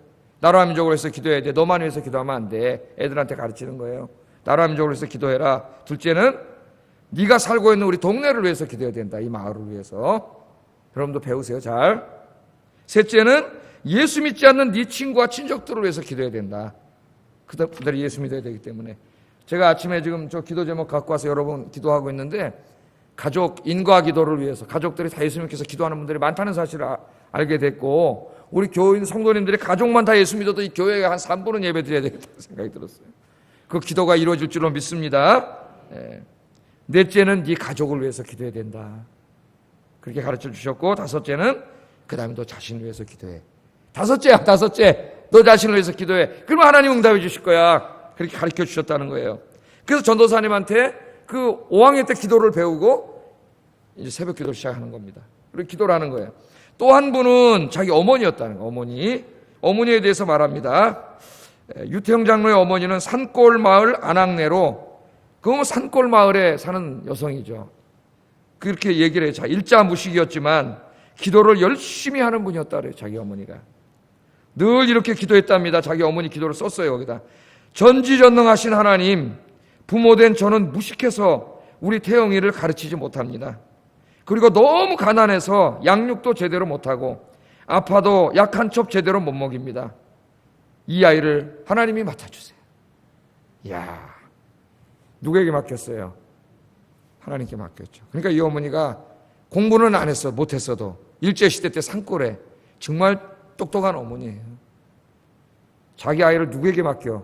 나라와 민족을 위해서 기도해야 돼. 너만 위해서 기도하면 안 돼. 애들한테 가르치는 거예요. 나라와 민족을 위해서 기도해라. 둘째는 네가 살고 있는 우리 동네를 위해서 기도해야 된다. 이 마을을 위해서. 여러분도 배우세요, 잘. 셋째는 예수 믿지 않는 네 친구와 친족들을 위해서 기도해야 된다. 그들이 예수 믿어야 되기 때문에. 제가 아침에 지금 저 기도 제목 갖고 와서 여러 번 기도하고 있는데, 가족 인과 기도를 위해서 가족들이 다 예수 믿고서 기도하는 분들이 많다는 사실을 알게 됐고, 우리 교인 성도님들이 가족만 다 예수 믿어도 이 교회에 한 3분은 예배 드려야 되겠다는 생각이 들었어요. 그 기도가 이루어질 줄로 믿습니다. 넷째는 네 가족을 위해서 기도해야 된다. 그렇게 가르쳐 주셨고, 다섯째는 그 다음에 너 자신을 위해서 기도해. 다섯째 너 자신을 위해서 기도해. 그러면 하나님 응답해 주실 거야. 그렇게 가르쳐 주셨다는 거예요. 그래서 전도사님한테 그 5학년 때 기도를 배우고 이제 새벽 기도를 시작하는 겁니다. 그리고 기도를 하는 거예요. 또 한 분은 자기 어머니였다는 거예요. 어머니에 대해서 말합니다. 유태영 장로의 어머니는 산골 마을 안악내로, 그건 산골 마을에 사는 여성이죠. 그렇게 얘기를 해요. 자, 일자 무식이었지만 기도를 열심히 하는 분이었다 그래요. 자기 어머니가 늘 이렇게 기도했답니다. 자기 어머니 기도를 썼어요. 거기다 전지전능하신 하나님, 부모된 저는 무식해서 우리 태영이를 가르치지 못합니다. 그리고 너무 가난해서 양육도 제대로 못하고 아파도 약한 첩 제대로 못 먹입니다. 이 아이를 하나님이 맡아주세요. 이야, 누구에게 맡겼어요? 하나님께 맡겼죠. 그러니까 이 어머니가 공부는 안 했어, 못했어도 일제시대 때 산골에 정말 똑똑한 어머니예요. 자기 아이를 누구에게 맡겨?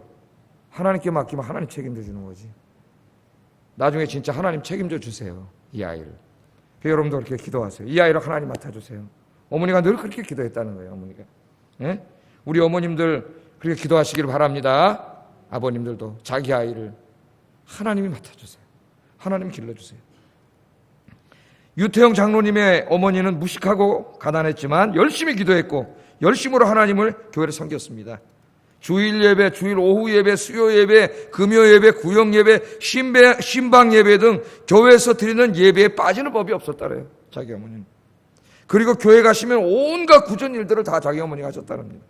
하나님께 맡기면 하나님 책임져 주는 거지. 나중에 진짜 하나님 책임져 주세요, 이 아이를. 여러분도 그렇게 기도하세요. 이 아이를 하나님 맡아주세요. 어머니가 늘 그렇게 기도했다는 거예요. 어머니가. 예? 우리 어머님들 그렇게 기도하시기를 바랍니다. 아버님들도 자기 아이를 하나님이 맡아주세요. 하나님 길러주세요. 유태영 장로님의 어머니는 무식하고 가난했지만 열심히 기도했고 열심으로 하나님을 교회를 섬겼습니다. 주일 예배, 주일 오후 예배, 수요 예배, 금요 예배, 구역 예배, 신방 예배 등 교회에서 드리는 예배에 빠지는 법이 없었다래요. 자기 어머니는. 그리고 교회 가시면 온갖 구전 일들을 다 자기 어머니가 하셨다랍니다.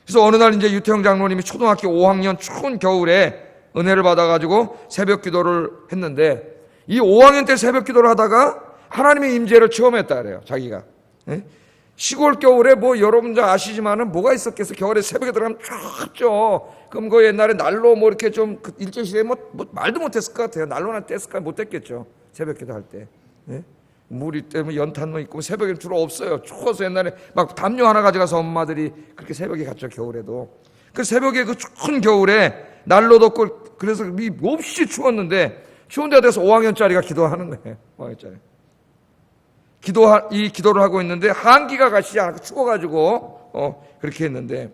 그래서 어느 날 이제 유태영 장로님이 초등학교 5학년 추운 겨울에 은혜를 받아가지고 새벽 기도를 했는데, 이 5학년 때 새벽 기도를 하다가 하나님의 임재를 체험했다 그래요. 자기가. 예? 시골 겨울에 뭐 여러분 다 아시지만은 뭐가 있었겠어. 겨울에 새벽에 들어가면 춥죠. 그럼 그 옛날에 난로 뭐 이렇게 좀 일제시대에 뭐 말도 못했을 것 같아요. 난로나 뗐을까 못했겠죠. 새벽 기도할 때. 예? 물이 때문에 연탄도 있고 새벽에는 주로 없어요. 추워서 옛날에 막 담요 하나 가져가서 엄마들이 그렇게 새벽에 갔죠. 겨울에도. 그 새벽에 그 추운 겨울에 난로도 없고 그래서 몹시 추웠는데, 추운 데가 돼서 5학년짜리가 기도하는 거예요. 5학년짜리. 이 기도를 하고 있는데 한기가 가시지 않고 추워가지고 그렇게 했는데,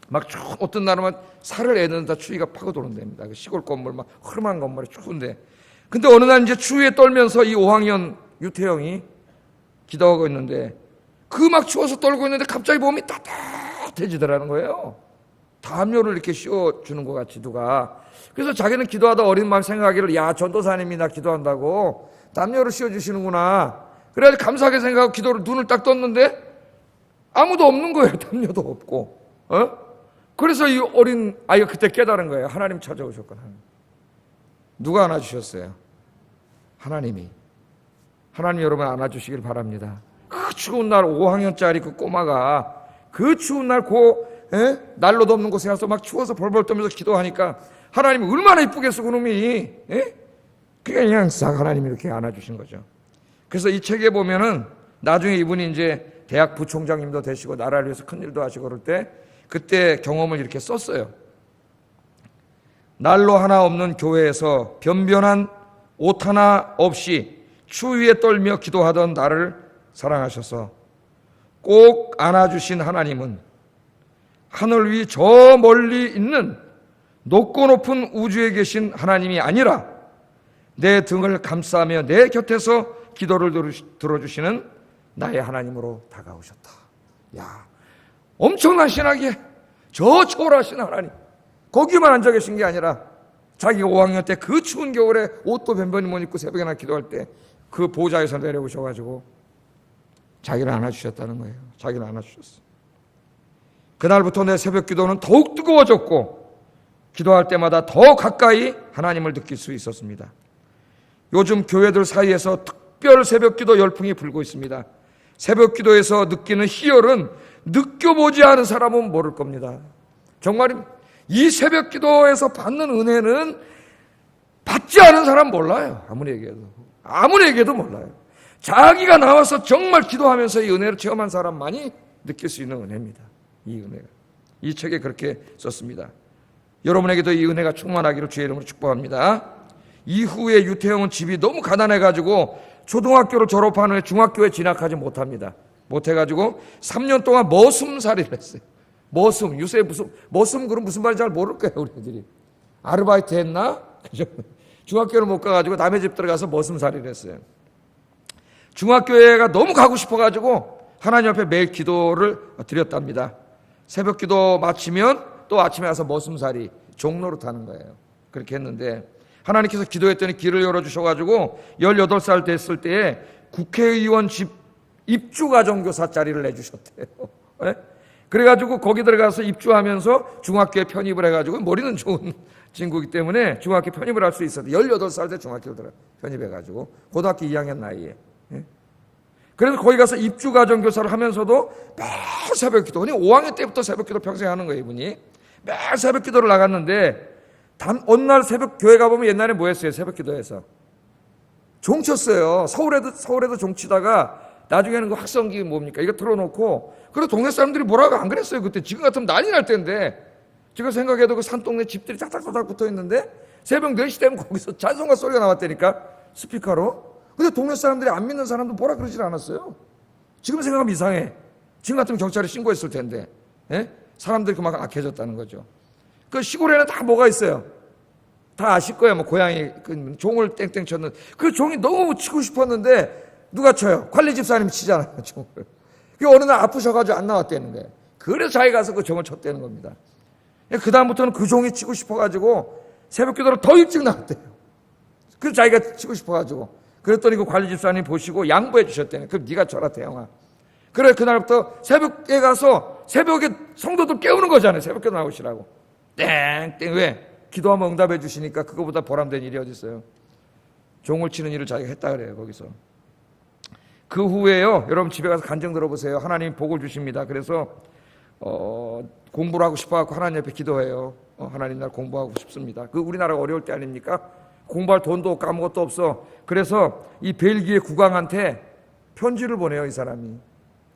막 어떤 날은 살을 애는다 추위가 파고드는답니다. 시골 건물 막 흐름한 건물에 추운데, 근데 어느 날 이제 추위에 떨면서 이 5학년 유태영이 기도하고 있는데, 그 막 추워서 떨고 있는데 갑자기 몸이 따뜻해지더라는 거예요. 담요를 이렇게 씌워주는 것 같이 누가. 그래서 자기는 기도하다 어린 마음 생각하기를, 야, 전도사님이 나 기도한다고 담요를 씌워주시는구나. 그래가지고 감사하게 생각하고 기도를 눈을 딱 떴는데 아무도 없는 거예요. 담요도 없고. 그래서 이 어린 아이가 그때 깨달은 거예요. 하나님 찾아오셨구나. 누가 안아주셨어요? 하나님이. 하나님 여러분 안아주시길 바랍니다. 그 추운 날 5학년짜리 그 꼬마가 그 추운 날 난로도 없는 곳에 가서 막 추워서 벌벌 떨면서 기도하니까 하나님이 얼마나 이쁘겠어 그놈이. 그냥 싹 하나님이 이렇게 안아주신 거죠. 그래서 이 책에 보면은 나중에 이분이 이제 대학 부총장님도 되시고 나라를 위해서 큰 일도 하시고 그럴 때 그때 경험을 이렇게 썼어요. 난로 하나 없는 교회에서 변변한 옷 하나 없이 추위에 떨며 기도하던 나를 사랑하셔서 꼭 안아주신 하나님은 하늘 위 저 멀리 있는 높고 높은 우주에 계신 하나님이 아니라 내 등을 감싸며 내 곁에서 기도를 들어주시는 나의 하나님으로 다가오셨다. 야, 엄청난 신학이에요. 저 초월하신 하나님. 거기만 앉아 계신 게 아니라 자기가 5학년 때 그 추운 겨울에 옷도 변변히 못 입고 새벽에나 기도할 때 그 보좌에서 내려오셔가지고 자기를 안아주셨다는 거예요. 자기를 안아주셨어요. 그날부터 내 새벽 기도는 더욱 뜨거워졌고 기도할 때마다 더 가까이 하나님을 느낄 수 있었습니다. 요즘 교회들 사이에서 특별 새벽 기도 열풍이 불고 있습니다. 새벽 기도에서 느끼는 희열은 느껴보지 않은 사람은 모를 겁니다. 정말 이 새벽 기도에서 받는 은혜는 받지 않은 사람 몰라요. 아무리 얘기해도 몰라요. 자기가 나와서 정말 기도하면서 이 은혜를 체험한 사람만이 느낄 수 있는 은혜입니다. 이 은혜가. 이 책에 그렇게 썼습니다. 여러분에게도 이 은혜가 충만하기를 주의 이름으로 축복합니다. 이후에 유태영은 집이 너무 가난해가지고 초등학교를 졸업한 후에 중학교에 진학하지 못합니다. 못해가지고 3년 동안 머슴살이를 했어요. 머슴, 요새 머슴 그럼 무슨 말인지 잘 모를 거예요, 우리 애들이. 아르바이트 했나? 중학교를 못 가가지고 남의 집 들어가서 머슴살이를 했어요. 중학교에가 너무 가고 싶어가지고 하나님 앞에 매일 기도를 드렸답니다. 새벽 기도 마치면 또 아침에 와서 머슴살이 종로로 타는 거예요. 그렇게 했는데 하나님께서 기도했더니 길을 열어주셔가지고 18살 됐을 때에 국회의원 집 입주가정교사 자리를 내주셨대요. 네? 그래가지고 거기 들어가서 입주하면서 중학교에 편입을 해가지고 머리는 좋은 친구이기 때문에 중학교 편입을 할 수 있었는데 18살 때 중학교를 편입해가지고 고등학교 2학년 나이에. 네? 그래서 거기 가서 입주가정교사를 하면서도 매일 새벽 기도. 5학년 때부터 새벽 기도 평생 하는 거예요, 이분이. 매일 새벽 기도를 나갔는데 어느 날 새벽 교회 가보면 옛날에 뭐 했어요? 새벽 기도에서 종 쳤어요. 서울에도 종 치다가 나중에는 그 확성기 뭡니까? 이거 틀어놓고 그래서 동네 사람들이 뭐라고 안 그랬어요. 그때 지금 같으면 난리 날 텐데 제가 생각해도 그 산동네 집들이 딱딱딱딱 붙어 있는데 새벽 4시 되면 거기서 찬송가 소리가 나왔다니까 스피커로. 근데 동네 사람들이 안 믿는 사람도 뭐라 그러질 않았어요. 지금 생각하면 이상해. 지금 같으면 경찰에 신고했을 텐데. 예? 사람들이 그만큼 악해졌다는 거죠. 그 시골에는 다 뭐가 있어요? 다 아실 거예요. 뭐 고양이 그 종을 땡땡 쳤는 그 종이 너무 치고 싶었는데 누가 쳐요? 관리 집사님이 치잖아요, 종을. 그 어느 날 아프셔가지고 안 나왔다는 거예요. 그래서 자기 가서 그 종을 쳤다는 겁니다. 그 다음부터는 그 종이 치고 싶어가지고 새벽 기도를 더 일찍 나왔대요. 그래서 자기가 치고 싶어가지고 그랬더니 그 관리 집사님 보시고 양보해 주셨다는 거예요. 그럼 네가 쳐라 대영아. 그래 그날부터 새벽에 가서 새벽에 성도들 깨우는 거잖아요. 새벽 기도 나오시라고. 땡땡 왜? 기도하면 응답해 주시니까 그거보다 보람된 일이 어디 있어요. 종을 치는 일을 자기가 했다 그래요. 거기서. 그 후에요. 여러분 집에 가서 간증 들어보세요. 하나님이 복을 주십니다. 그래서 공부를 하고 싶어갖고 하나님 옆에 기도해요. 하나님 날 공부하고 싶습니다. 그 우리나라가 어려울 때 아닙니까? 공부할 돈도 없고 아무것도 없어. 그래서 이 벨기에 국왕한테 편지를 보내요. 이 사람이.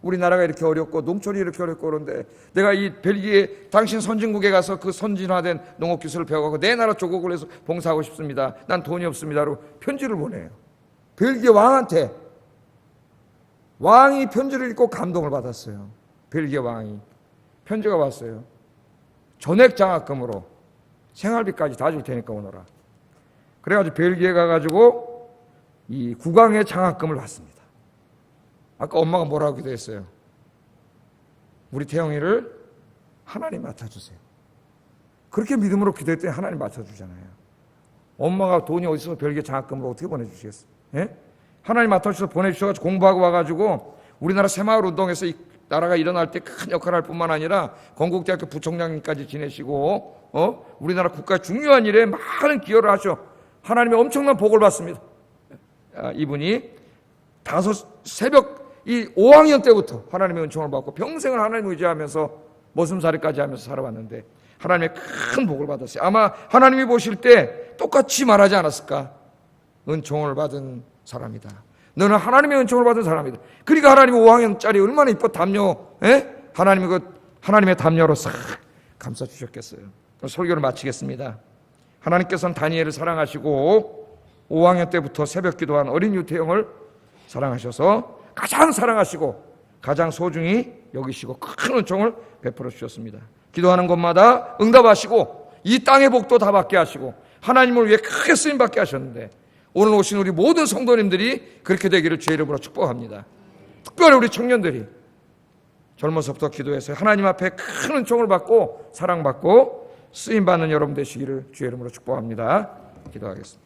우리나라가 이렇게 어렵고 농촌이 이렇게 어렵고 그런데 내가 이 벨기에 당신 선진국에 가서 그 선진화된 농업 기술을 배워가고 내 나라 조국을 해서 봉사하고 싶습니다. 난 돈이 없습니다라고 편지를 보내요. 벨기에 왕한테. 왕이 편지를 읽고 감동을 받았어요. 벨기에 왕이. 편지가 왔어요. 전액 장학금으로 생활비까지 다 줄 테니까 오너라. 그래가지고 벨기에 가가지고 이 국왕의 장학금을 받습니다. 아까 엄마가 뭐라고 기도했어요? 우리 태영이를 하나님 맡아주세요. 그렇게 믿음으로 기도했더니 하나님 맡아주잖아요. 엄마가 돈이 어디서 벨기에 장학금으로 어떻게 보내주시겠어요? 예? 하나님 맡아주셔서 보내주셔가지고 공부하고 와가지고 우리나라 새마을 운동에서 이 나라가 일어날 때 큰 역할을 할 뿐만 아니라 건국대학교 부총장님까지 지내시고 우리나라 국가 중요한 일에 많은 기여를 하셔. 하나님의 엄청난 복을 받습니다. 이분이 새벽 이 5학년 때부터 하나님의 은총을 받고 평생을 하나님을 의지하면서 머슴살이까지 하면서 살아왔는데 하나님의 큰 복을 받았어요. 아마 하나님이 보실 때 똑같이 말하지 않았을까? 은총을 받은 사람이다. 너는 하나님의 은총을 받은 사람이다. 그러니까 하나님이 5학년짜리 얼마나 이뻐 담요, 하나님의 담요로 싹 감싸 주셨겠어요. 설교를 마치겠습니다. 하나님께서는 다니엘을 사랑하시고 5학년 때부터 새벽 기도한 어린 유태영을 사랑하셔서 가장 사랑하시고 가장 소중히 여기시고 큰 은총을 베풀어 주셨습니다. 기도하는 곳마다 응답하시고 이 땅의 복도 다 받게 하시고 하나님을 위해 크게 쓰임받게 하셨는데 오늘 오신 우리 모든 성도님들이 그렇게 되기를 주의 이름으로 축복합니다. 특별히 우리 청년들이 젊어서부터 기도해서 하나님 앞에 큰 은총을 받고 사랑받고 쓰임받는 여러분 되시기를 주의 이름으로 축복합니다. 기도하겠습니다.